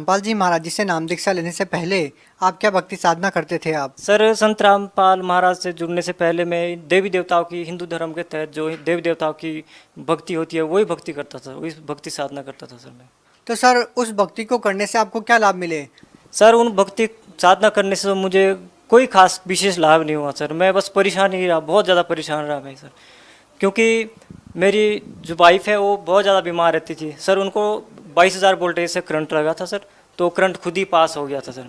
रामपाल जी महाराज जी से नाम दीक्षा लेने से पहले आप क्या भक्ति साधना करते थे आप? सर, संत रामपाल महाराज से जुड़ने से पहले मैं देवी देवताओं की, हिंदू धर्म के तहत जो देवी देवताओं की भक्ति होती है वही भक्ति करता था, वही भक्ति साधना करता था सर मैं। तो सर उस भक्ति को करने से आपको क्या लाभ मिले? सर, उन भक्ति साधना करने से मुझे कोई खास विशेष लाभ नहीं हुआ सर। मैं बस परेशान ही रहा, बहुत ज़्यादा परेशान रहा मैं सर। क्योंकि मेरी जो वाइफ है वो बहुत ज़्यादा बीमार रहती थी सर। उनको 22,000 वोल्टेज से करंट लगा था सर। तो करंट खुद ही पास हो गया था सर।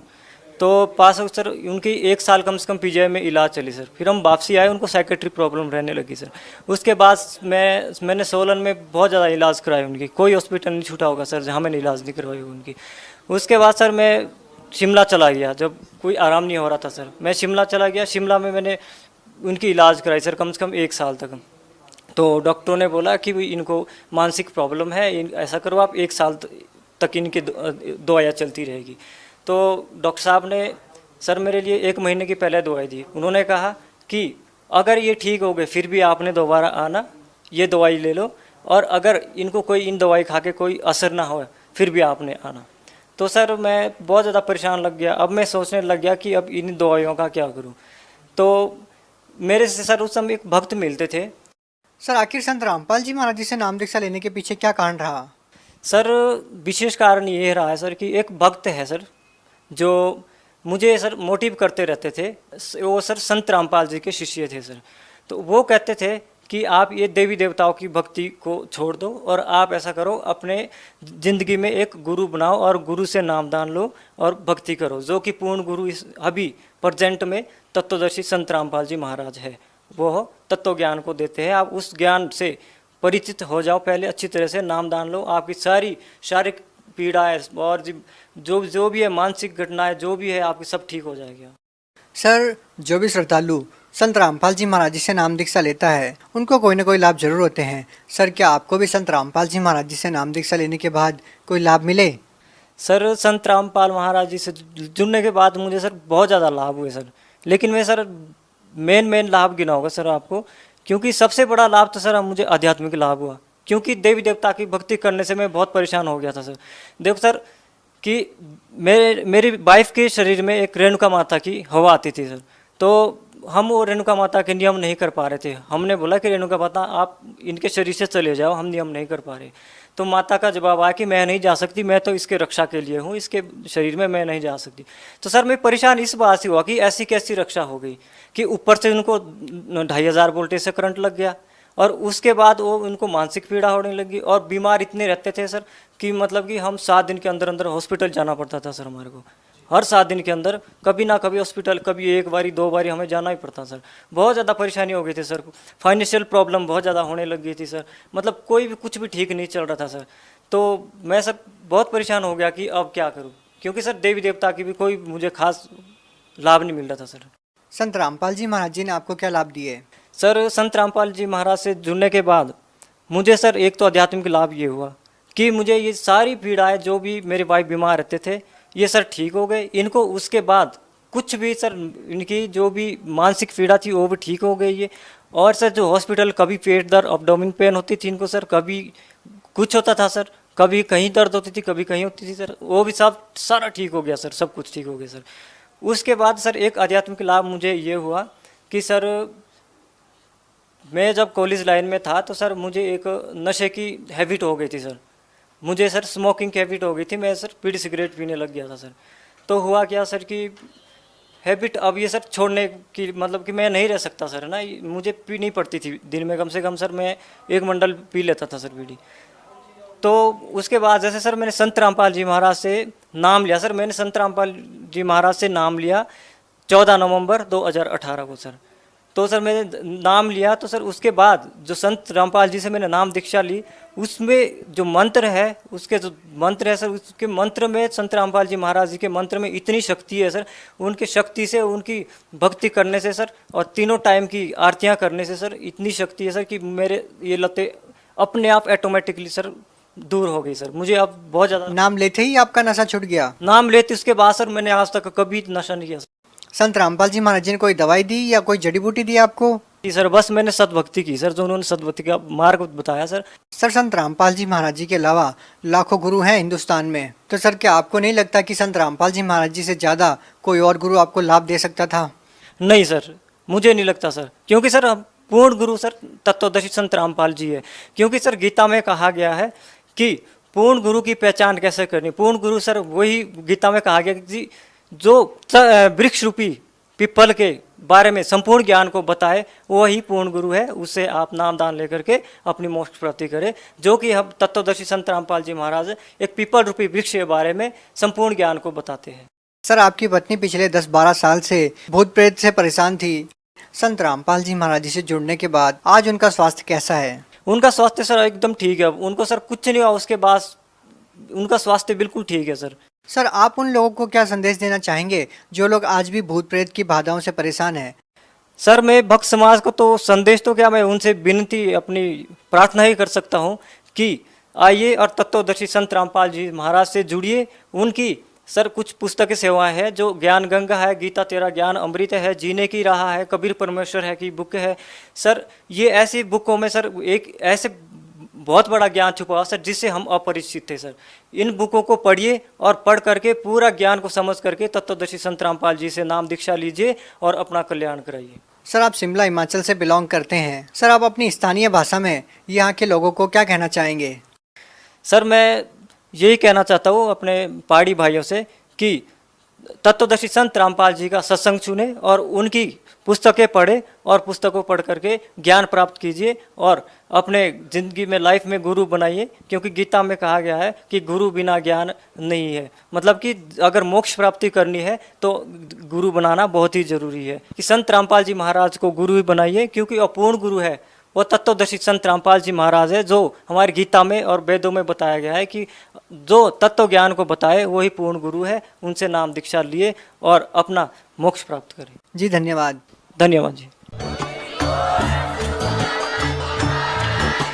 तो पास हो सर, उनकी 1 साल कम से कम पीजीआई में इलाज चली सर। फिर हम वापसी आए, उनको साइकेट्री प्रॉब्लम रहने लगी सर। उसके बाद मैंने सोलन में बहुत ज़्यादा इलाज कराया उनकी। कोई हॉस्पिटल नहीं छूटा होगा सर जहाँ मैंने इलाज नहीं करवाई उनकी। उसके बाद सर मैं शिमला चला गया, जब कोई आराम नहीं हो रहा था सर। मैं शिमला चला गया, शिमला में मैंने उनकी इलाज कराई सर कम से कम 1 साल तक। तो डॉक्टरों ने बोला कि इनको मानसिक प्रॉब्लम है, ऐसा करो आप 1 साल तक इनकी दवाइयाँ चलती रहेगी। तो डॉक्टर साहब ने सर मेरे लिए 1 महीने की पहले दवाई दी। उन्होंने कहा कि अगर ये ठीक हो गए फिर भी आपने दोबारा आना, ये दवाई ले लो, और अगर इनको कोई इन दवाई खा के कोई असर ना हो फिर भी आपने आना। तो सर मैं बहुत ज़्यादा परेशान लग गया। अब मैं सोचने लग गया कि अब इन दवाइयों का क्या करूं। तो मेरे से सर उस समय एक भक्त मिलते थे। सर आखिर संत रामपाल जी महाराज जी से नाम दीक्षा लेने के पीछे क्या कारण रहा? सर विशेष कारण ये रहा है सर कि एक भक्त है सर जो मुझे सर मोटिव करते रहते थे। वो सर संत रामपाल जी के शिष्य थे सर। तो वो कहते थे कि आप ये देवी देवताओं की भक्ति को छोड़ दो और आप ऐसा करो, अपने ज़िंदगी में एक गुरु बनाओ और गुरु से नामदान लो और भक्ति करो। जो कि पूर्ण गुरु इस अभी प्रेजेंट में तत्वदर्शी संत रामपाल जी महाराज है। वो तत्व ज्ञान को देते हैं। आप उस ज्ञान से परिचित हो जाओ, पहले अच्छी तरह से नामदान लो, आपकी सारी शारीरिक पीड़ाएं और जो भी है मानसिक घटनाएं जो भी है आपकी सब ठीक हो जाएगी। सर जो भी श्रद्धालु संत रामपाल जी महाराज जी से नाम दीक्षा लेता है उनको कोई ना कोई लाभ जरूर होते हैं। सर क्या आपको भी संत रामपाल जी महाराज जी से नाम दीक्षा लेने के बाद कोई लाभ मिले? सर संत रामपाल महाराज जी से जुड़ने के बाद मुझे सर बहुत ज़्यादा लाभ हुए सर। लेकिन मैं सर मेन लाभ गिना होगा सर आपको, क्योंकि सबसे बड़ा लाभ तो सर मुझे आध्यात्मिक लाभ हुआ। क्योंकि देवी देवता की भक्ति करने से मैं बहुत परेशान हो गया था सर। देखो सर कि मेरी वाइफ के शरीर में एक रेणुका माता की हवा आती थी सर। तो हम वो रेणुका माता के नियम नहीं कर पा रहे थे। हमने बोला कि रेणुका माता आप इनके शरीर से चले जाओ, हम नियम नहीं कर पा रहे। तो माता का जवाब आया कि मैं नहीं जा सकती, मैं तो इसके रक्षा के लिए हूँ, इसके शरीर में मैं नहीं जा सकती। तो सर मैं परेशान इस बात से हुआ कि ऐसी कैसी रक्षा हो गई कि ऊपर से उनको 2,500 वोल्टेज से करंट लग गया और उसके बाद वो उनको मानसिक पीड़ा होने लगी और बीमार इतने रहते थे सर कि मतलब कि हम 7 दिन के अंदर अंदर हॉस्पिटल जाना पड़ता था सर। हमारे को हर 7 दिन के अंदर कभी ना कभी हॉस्पिटल, कभी 1 बारी 2 बारी हमें जाना ही पड़ता सर। बहुत ज़्यादा परेशानी हो गई थी सर। फाइनेंशियल प्रॉब्लम बहुत ज़्यादा होने लग गई थी सर। मतलब कोई भी कुछ भी ठीक नहीं चल रहा था सर। तो मैं सर बहुत परेशान हो गया कि अब क्या करूँ, क्योंकि सर देवी देवता की भी कोई मुझे खास लाभ नहीं मिल रहा था सर। संत रामपाल जी महाराज जी ने आपको क्या लाभ दिए? सर संत रामपाल जी महाराज से जुड़ने के बाद मुझे सर एक तो आध्यात्मिक लाभ ये हुआ कि मुझे ये सारी पीड़ाएं जो भी मेरे वाइफ बीमार रहते थे ये सर ठीक हो गए। इनको उसके बाद कुछ भी सर इनकी जो भी मानसिक पीड़ा थी वो भी ठीक हो गई है। और सर जो हॉस्पिटल कभी पेट दर्द, एब्डोमेन पेन होती थी इनको सर, कभी कुछ होता था सर, कभी कहीं दर्द होती थी, कभी कहीं होती थी सर, वो भी सब सारा ठीक हो गया सर। सब कुछ ठीक हो गया सर। उसके बाद सर एक आध्यात्मिक लाभ मुझे ये हुआ कि सर मैं जब कॉलेज लाइन में था तो सर मुझे एक नशे की हैबिट हो गई थी सर। मुझे सर स्मोकिंग की हैबिट हो गई थी। मैं सर बीड़ी सिगरेट पीने लग गया था सर। तो हुआ क्या सर कि हैबिट अब ये सर छोड़ने की मतलब कि मैं नहीं रह सकता सर ना। मुझे पीनी पड़ती थी दिन में कम से कम सर मैं 1 मंडल पी लेता था सर बीड़ी। तो उसके बाद जैसे सर मैंने संत रामपाल जी महाराज से नाम लिया सर। मैंने संत रामपाल जी महाराज से नाम लिया 14 नवंबर 2018 को सर। तो सर मैंने नाम लिया तो सर उसके बाद जो संत रामपाल जी से मैंने नाम दीक्षा ली उसमें जो मंत्र है, उसके जो मंत्र है सर, उसके मंत्र में संत रामपाल जी महाराज जी के मंत्र में इतनी शक्ति है सर। उनकी शक्ति से, उनकी भक्ति करने से सर और तीनों टाइम की आरतियाँ करने से सर इतनी शक्ति है सर कि मेरे ये लतें अपने आप ऑटोमेटिकली सर दूर हो गई सर। मुझे अब बहुत ज़्यादा नाम लेते ही आपका नशा छूट गया? नाम लेते उसके बाद सर मैंने आज तक कभी नशा नहीं किया। संत रामपाल जी महाराज जी ने कोई दवाई दी या कोई जड़ी बूटी दी आपको? जी सर, बस मैंने सतभक्ति की सर, जो उन्होंने सतभक्ति का मार्ग बताया सर। सर संत रामपाल जी महाराज जी के अलावा लाखों गुरु हैं हिंदुस्तान में, तो सर क्या आपको नहीं लगता कि संत रामपाल जी महाराज जी से ज़्यादा कोई और गुरु आपको लाभ दे सकता था? नहीं सर, मुझे नहीं लगता सर, क्योंकि सर हम पूर्ण गुरु सर तत्वदर्शी संत रामपाल जी है। क्योंकि सर गीता में कहा गया है कि पूर्ण गुरु की पहचान कैसे करनी। पूर्ण गुरु सर वही गीता में कहा गया कि जो वृक्ष रूपी पीपल के बारे में संपूर्ण ज्ञान को बताए, वही पूर्ण गुरु है। उससे आप नाम दान लेकर के अपनी मोक्ष प्राप्ति करें, जो कि हम तत्वदर्शी संत रामपाल जी महाराज एक पीपल रूपी वृक्ष के बारे में संपूर्ण ज्ञान को बताते हैं। सर आपकी पत्नी पिछले 10-12 साल से भूत प्रेत से परेशान थी। संत रामपाल जी महाराज जी से जुड़ने के बाद आज उनका स्वास्थ्य कैसा है? उनका स्वास्थ्य सर एकदम ठीक है, उनको सर कुछ नहीं हुआ, उसके बाद उनका स्वास्थ्य बिल्कुल ठीक है सर। सर आप उन लोगों को क्या संदेश देना चाहेंगे जो लोग आज भी भूत प्रेत की बाधाओं से परेशान हैं? सर मैं भक्त समाज को तो संदेश तो क्या, मैं उनसे विनती अपनी प्रार्थना ही कर सकता हूँ कि आइए और तत्वदर्शी संत रामपाल जी महाराज से जुड़िए। उनकी सर कुछ पुस्तकें सेवाएं हैं, जो ज्ञान गंगा है, गीता तेरा ज्ञान अमृत है, जीने की राह है, कबीर परमेश्वर है की बुक है सर। ये ऐसी बुकों में सर एक ऐसे बहुत बड़ा ज्ञान छुपा हुआ सर, जिससे हम अपरिचित थे सर। इन बुकों को पढ़िए और पढ़ करके पूरा ज्ञान को समझ करके तत्वदर्शी संत रामपाल जी से नाम दीक्षा लीजिए और अपना कल्याण कराइए। सर आप शिमला हिमाचल से बिलोंग करते हैं, सर आप अपनी स्थानीय भाषा में यहाँ के लोगों को क्या कहना चाहेंगे? सर मैं यही कहना चाहता हूँ अपने पहाड़ी भाइयों से कि तत्वदर्शी संत रामपाल जी का सत्संग सुने और उनकी पुस्तकें पढ़े और पुस्तकों पढ़ करके ज्ञान प्राप्त कीजिए और अपने ज़िंदगी में लाइफ में गुरु बनाइए। क्योंकि गीता में कहा गया है कि गुरु बिना ज्ञान नहीं है। मतलब कि अगर मोक्ष प्राप्ति करनी है तो गुरु बनाना बहुत ही ज़रूरी है। कि संत रामपाल जी महाराज को गुरु ही बनाइए, क्योंकि अपूर्ण गुरु है वो तत्वदर्शी संत रामपाल जी महाराज है, जो हमारी गीता में और वेदों में बताया गया है कि जो तत्व ज्ञान को बताए वही पूर्ण गुरु है। उनसे नाम दीक्षा लिए और अपना मोक्ष प्राप्त करें। जी धन्यवाद। धन्यवाद जी।